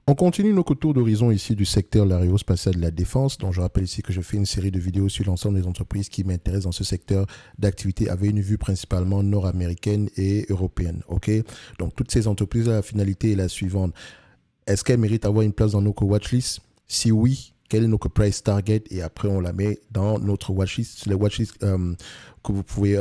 On continue nos tours d'horizon ici du secteur de l'aérospatiale de la défense. Donc, je rappelle ici que je fais une série de vidéos sur l'ensemble des entreprises qui m'intéressent dans ce secteur d'activité avec une vue principalement nord-américaine et européenne. OK? Donc, toutes ces entreprises, la finalité est la suivante. Est-ce qu'elles méritent d'avoir une place dans nos watchlist? Si oui, quel est notre price target? Et après, on la met dans notre watchlist, les watchlists que vous pouvez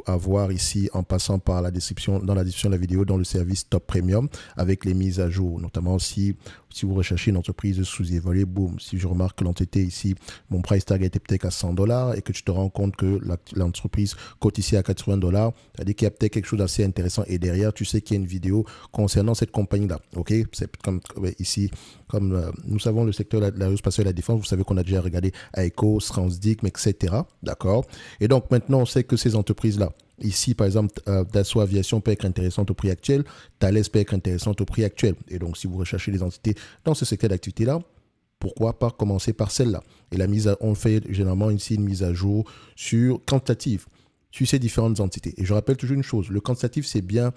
avoir ici en passant par la description, dans la description de la vidéo, dans le service Top Premium avec les mises à jour. Notamment si vous recherchez une entreprise sous-évaluée, boum, si je remarque que l'entité ici, mon price target est peut-être à $100 et que tu te rends compte que l'entreprise cote ici à $80, c'est-à-dire qu'il y a peut-être quelque chose d'assez intéressant et derrière, tu sais qu'il y a une vidéo concernant cette compagnie-là. OK? C'est comme ici, comme nous savons le secteur de l'aérospatiale et de la défense, vous savez qu'on a déjà regardé AECO, Transdic, etc. D'accord? Et donc maintenant, on sait que ces entreprises-là, ici, par exemple, Dassault Aviation peut être intéressante au prix actuel, Thales peut être intéressante au prix actuel. Et donc, si vous recherchez des entités dans ce secteur d'activité-là, pourquoi pas commencer par celle-là? Et on fait généralement ici une mise à jour sur quantitative, sur ces différentes entités. Et je rappelle toujours une chose, le quantitatif, c'est bien,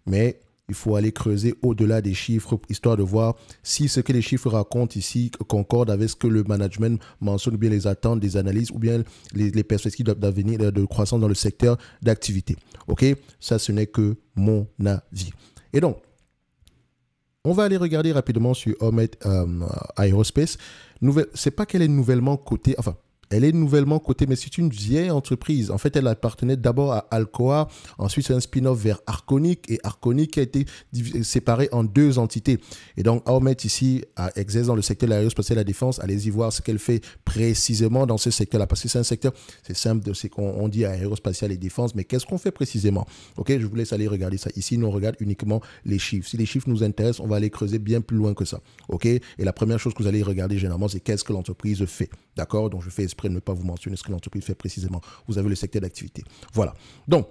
mais il faut aller creuser au-delà des chiffres, histoire de voir si ce que les chiffres racontent ici concorde avec ce que le management mentionne, ou bien les attentes des analyses, ou bien les perspectives d'avenir, de croissance dans le secteur d'activité. OK? Ça, ce n'est que mon avis. Et donc, on va aller regarder rapidement sur Howmet Aerospace. C'est pas qu'elle est nouvellement cotée, enfin, elle est nouvellement cotée, mais c'est une vieille entreprise. En fait, elle appartenait d'abord à Alcoa, ensuite c'est un spin-off vers Arconic, et Arconic a été séparé en deux entités. Et donc, Howmet ici exerce dans le secteur de l'aérospatiale et de la défense. Allez-y voir ce qu'elle fait précisément dans ce secteur-là, parce que c'est un secteur, c'est simple, c'est qu'on dit aérospatiale et défense, mais qu'est-ce qu'on fait précisément? OK, je vous laisse aller regarder ça. Ici, nous on regarde uniquement les chiffres. Si les chiffres nous intéressent, on va aller creuser bien plus loin que ça. OK? Et la première chose que vous allez regarder généralement, c'est qu'est-ce que l'entreprise fait. D'accord? Donc, je fais exprès de ne pas vous mentionner ce que l'entreprise fait précisément. Vous avez le secteur d'activité. Voilà. Donc,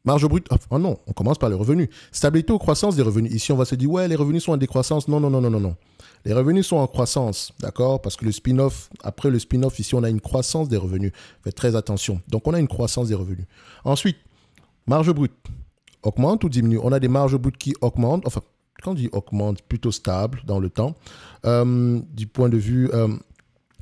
marge brute, oh non, on commence par les revenus. Stabilité ou croissance des revenus. Ici, on va se dire, ouais, les revenus sont en décroissance. Non, non, non, non, non, non. Les revenus sont en croissance, d'accord? Parce que le spin-off, après le spin-off, ici, on a une croissance des revenus. Faites très attention. Donc, on a une croissance des revenus. Ensuite, marge brute augmente ou diminue? On a des marges brutes qui augmentent, enfin, quand on dit augmente, plutôt stable dans le temps. Du point de vue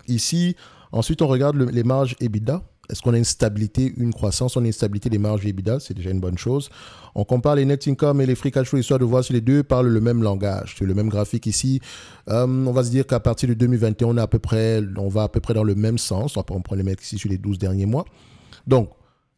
ici, ensuite, on regarde les marges EBITDA. Est-ce qu'on a une stabilité, une croissance? On a une stabilité des marges EBITDA, c'est déjà une bonne chose. On compare les net income et les free cash flow, histoire de voir si les deux parlent le même langage. C'est le même graphique ici. On va se dire qu'à partir de 2021, on va à peu près dans le même sens. On prend les mecs ici sur les 12 derniers mois. Donc,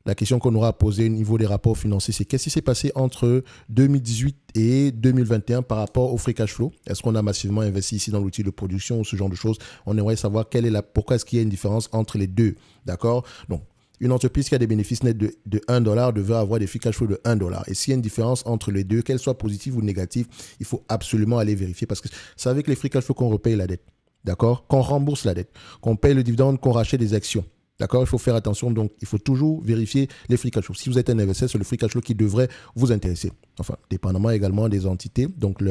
la question qu'on aura à poser au niveau des rapports financiers, c'est qu'est-ce qui s'est passé entre 2018 et 2021 par rapport au free cash flow? Est-ce qu'on a massivement investi ici dans l'outil de production ou ce genre de choses? On aimerait savoir pourquoi est-ce qu'il y a une différence entre les deux. D'accord? Donc, une entreprise qui a des bénéfices nets de $1 devrait avoir des free cash flow de $1. Et s'il y a une différence entre les deux, qu'elle soit positive ou négative, il faut absolument aller vérifier parce que c'est avec les free cash flow qu'on repaye la dette. D'accord? Qu'on rembourse la dette, qu'on paye le dividende, qu'on rachète des actions. D'accord? Il faut faire attention, donc il faut toujours vérifier les free cash flow. Si vous êtes un investisseur, c'est le free cash flow qui devrait vous intéresser. Enfin, dépendamment également des entités, donc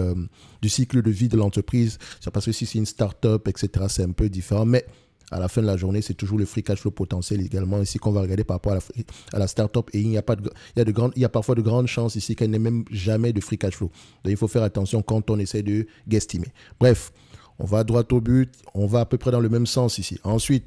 du cycle de vie de l'entreprise. C'est parce que si c'est une start-up, etc., c'est un peu différent, mais à la fin de la journée, c'est toujours le free cash flow potentiel également ici qu'on va regarder par rapport à la start-up. Et il y a parfois de grandes chances ici qu'elle n'ait même jamais de free cash flow. Donc il faut faire attention quand on essaie de guesstimer. Bref, on va droit au but, on va à peu près dans le même sens ici. Ensuite,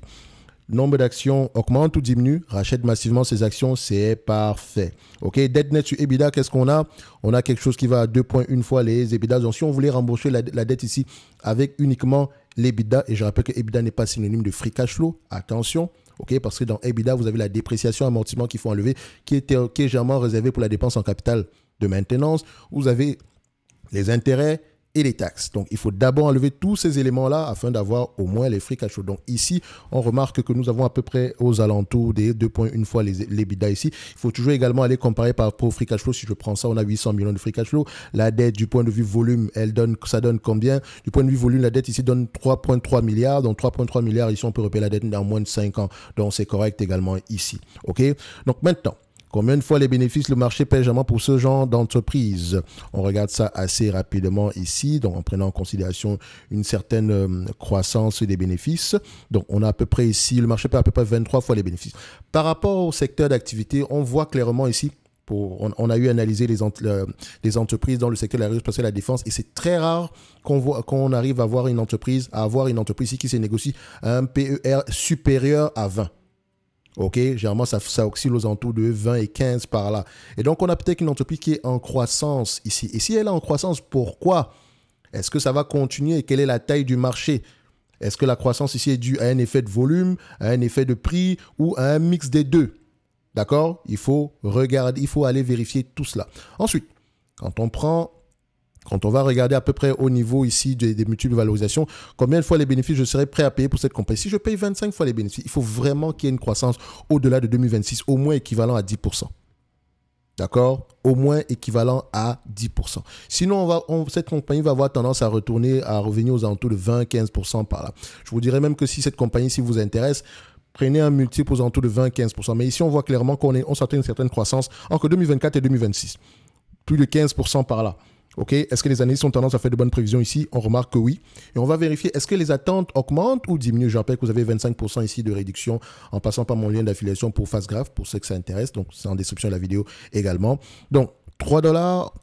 nombre d'actions augmente ou diminue, rachète massivement ses actions, c'est parfait. OK, dette nette sur EBITDA, qu'est-ce qu'on a? On a quelque chose qui va à 2,1 fois les EBITDA. Donc, si on voulait rembourser la dette ici avec uniquement l'EBITDA, et je rappelle que EBITDA n'est pas synonyme de free cash flow, attention, OK, parce que dans EBITDA, vous avez la dépréciation, amortissement qu'il faut enlever, qui est généralement réservé pour la dépense en capital de maintenance. Vous avez les intérêts et les taxes. Donc, il faut d'abord enlever tous ces éléments-là afin d'avoir au moins les free cash flow. Donc, ici, on remarque que nous avons à peu près aux alentours des 2,1 fois les EBITDA ici. Il faut toujours également aller comparer par rapport au free cash flow. Si je prends ça, on a 800 millions de free cash flow. La dette, du point de vue volume, ça donne combien? Du point de vue volume, la dette ici donne 3,3 milliards. Donc, 3,3 milliards, ici, on peut repayer la dette dans moins de 5 ans. Donc, c'est correct également ici. OK? Donc, maintenant, combien de fois les bénéfices le marché paie généralement pour ce genre d'entreprise? On regarde ça assez rapidement ici, donc en prenant en considération une certaine croissance des bénéfices. Donc, on a à peu près ici, le marché paie à peu près 23 fois les bénéfices. Par rapport au secteur d'activité, on voit clairement ici On a eu analysé les entreprises dans le secteur de l'aérospatiale et de la défense et c'est très rare qu'on arrive à avoir une entreprise ici qui se négocie à un PER supérieur à 20. Ok, généralement ça oscille aux alentours de 20 et 15 par là. Et donc on a peut-être une entreprise qui est en croissance ici. Et si elle est en croissance, pourquoi? Est-ce que ça va continuer? Quelle est la taille du marché? Est-ce que la croissance ici est due à un effet de volume, à un effet de prix ou à un mix des deux? D'accord? Il faut regarder, il faut aller vérifier tout cela. Ensuite, quand on va regarder à peu près au niveau ici des multiples valorisations, combien de fois les bénéfices je serais prêt à payer pour cette compagnie? Si je paye 25 fois les bénéfices, il faut vraiment qu'il y ait une croissance au-delà de 2026, au moins équivalent à 10%. D'accord? Au moins équivalent à 10%. Sinon, cette compagnie va avoir tendance à revenir aux alentours de 20-15% par là. Je vous dirais même que si cette compagnie, si vous intéresse, prenez un multiple aux alentours de 20-15%. Mais ici, on voit clairement qu'on s'attend à une certaine croissance entre 2024 et 2026. Plus de 15% par là. Ok, est-ce que les analystes ont tendance à faire de bonnes prévisions ici? On remarque que oui. Et on va vérifier, est-ce que les attentes augmentent ou diminuent? Je rappelle que vous avez 25% ici de réduction en passant par mon lien d'affiliation pour Fastgraph, pour ceux que ça intéresse. Donc, c'est en description de la vidéo également. Donc, $3,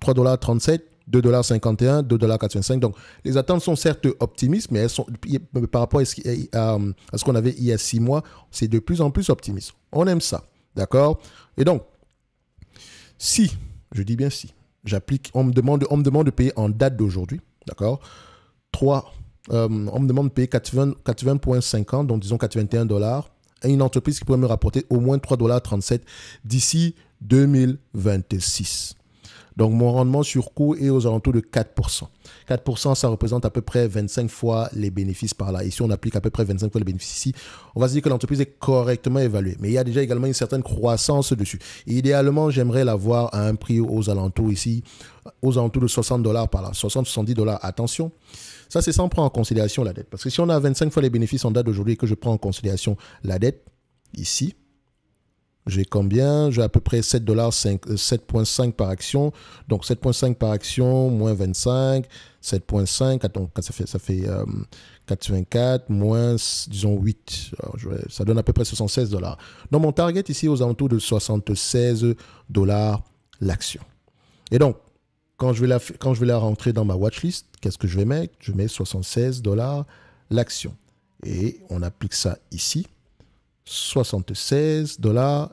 $3,37, $2,51, $2,85. Donc, les attentes sont certes optimistes, mais elles sont, par rapport à ce qu'on avait il y a 6 mois, c'est de plus en plus optimiste. On aime ça. D'accord? Et donc, je dis bien si, on me demande de payer en date d'aujourd'hui, d'accord? On me demande de payer 80,50, donc disons $81, à une entreprise qui pourrait me rapporter au moins $3,37 d'ici 2026. Donc, mon rendement sur coût est aux alentours de 4%. 4%, ça représente à peu près 25 fois les bénéfices par là. Ici, on applique à peu près 25 fois les bénéfices ici. On va se dire que l'entreprise est correctement évaluée. Mais il y a déjà également une certaine croissance dessus. Et idéalement, j'aimerais l'avoir à un prix aux alentours ici, aux alentours de $60 par là. 60-70$. Attention, ça, c'est sans prendre en considération la dette. Parce que si on a 25 fois les bénéfices en date d'aujourd'hui et que je prends en considération la dette, ici, j'ai combien? J'ai à peu près $7,5 par action. Donc 7,5 par action, moins 25, 7,5. Attends, ça fait 4,24, moins, disons 8. Alors, ça donne à peu près $76. Donc mon target ici aux alentours de $76 l'action. Et donc, quand je vais la rentrer dans ma watchlist, qu'est-ce que je vais mettre? Je mets $76 l'action. Et on applique ça ici. $76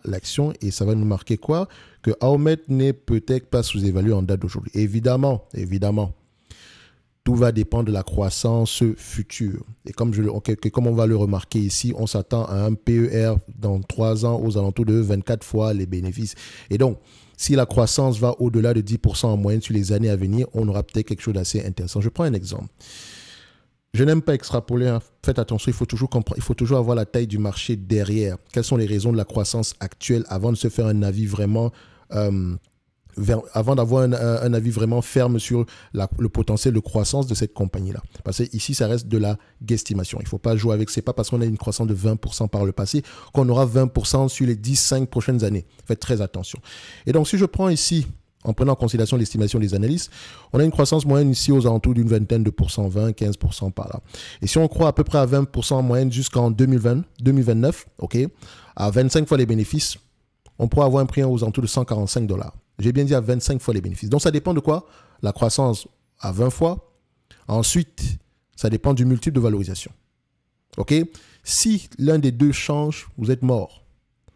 l'action et ça va nous marquer quoi? Que Aoumet n'est peut-être pas sous-évalué en date d'aujourd'hui. Évidemment, tout va dépendre de la croissance future. Et comme on va le remarquer ici, on s'attend à un PER dans 3 ans aux alentours de 24 fois les bénéfices. Et donc, si la croissance va au-delà de 10% en moyenne sur les années à venir, on aura peut-être quelque chose d'assez intéressant. Je prends un exemple. Je n'aime pas extrapoler, hein. Faites attention, il faut toujours avoir la taille du marché derrière. Quelles sont les raisons de la croissance actuelle avant de se faire un avis vraiment, avant d'avoir un avis vraiment ferme sur le potentiel de croissance de cette compagnie-là. Parce que ici, ça reste de la guesstimation. Il ne faut pas jouer avec, c'est pas parce qu'on a une croissance de 20% par le passé qu'on aura 20% sur les 10-5 prochaines années. Faites très attention. Et donc, si je prends ici, en prenant en considération l'estimation des analystes, on a une croissance moyenne ici aux alentours d'une vingtaine de pourcents, 20-15% par là. Et si on croit à peu près à 20% en moyenne jusqu'en 2029, ok, à 25 fois les bénéfices, on pourra avoir un prix aux alentours de $145. J'ai bien dit à 25 fois les bénéfices. Donc ça dépend de quoi? La croissance à 20 fois. Ensuite, ça dépend du multiple de valorisation. Ok? Si l'un des deux change, vous êtes mort.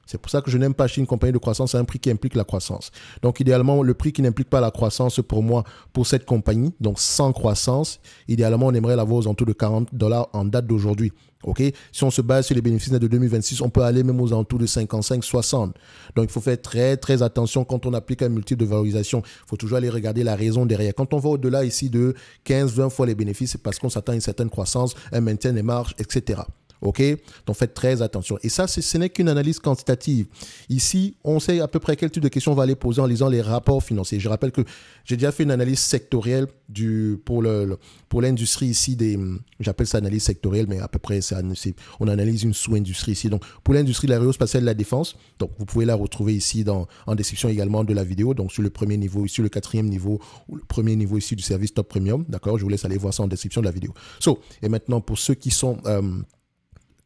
C'est pour ça que je n'aime pas acheter une compagnie de croissance à un prix qui implique la croissance. Donc, idéalement, le prix qui n'implique pas la croissance pour moi, pour cette compagnie, donc sans croissance, idéalement, on aimerait l'avoir aux alentours de $40 en date d'aujourd'hui. Ok? Si on se base sur les bénéfices de 2026, on peut aller même aux alentours de 55-60. Donc, il faut faire très, très attention quand on applique un multiple de valorisation. Il faut toujours aller regarder la raison derrière. Quand on va au-delà ici de 15-20 fois les bénéfices, c'est parce qu'on s'attend à une certaine croissance, un maintien des marges, etc. OK? Donc, faites très attention. Et ça, ce n'est qu'une analyse quantitative. Ici, on sait à peu près quel type de questions on va aller poser en lisant les rapports financiers. Je rappelle que j'ai déjà fait une analyse sectorielle pour l'industrie ici j'appelle ça analyse sectorielle, mais à peu près, on analyse une sous-industrie ici. Donc, pour l'industrie de l'aérospatiale et de la défense, donc, vous pouvez la retrouver ici en description également de la vidéo. Donc, sur le premier niveau, sur le 4e niveau, ou le premier niveau ici du service Top Premium. D'accord? Je vous laisse aller voir ça en description de la vidéo. Et maintenant, pour ceux qui sont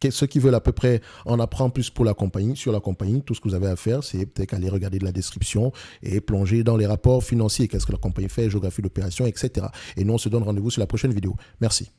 ceux qui veulent à peu près en apprendre plus pour la compagnie, sur la compagnie, tout ce que vous avez à faire, c'est peut-être aller regarder de la description et plonger dans les rapports financiers, qu'est-ce que la compagnie fait, géographie d'opération, etc. Et nous, on se donne rendez-vous sur la prochaine vidéo. Merci.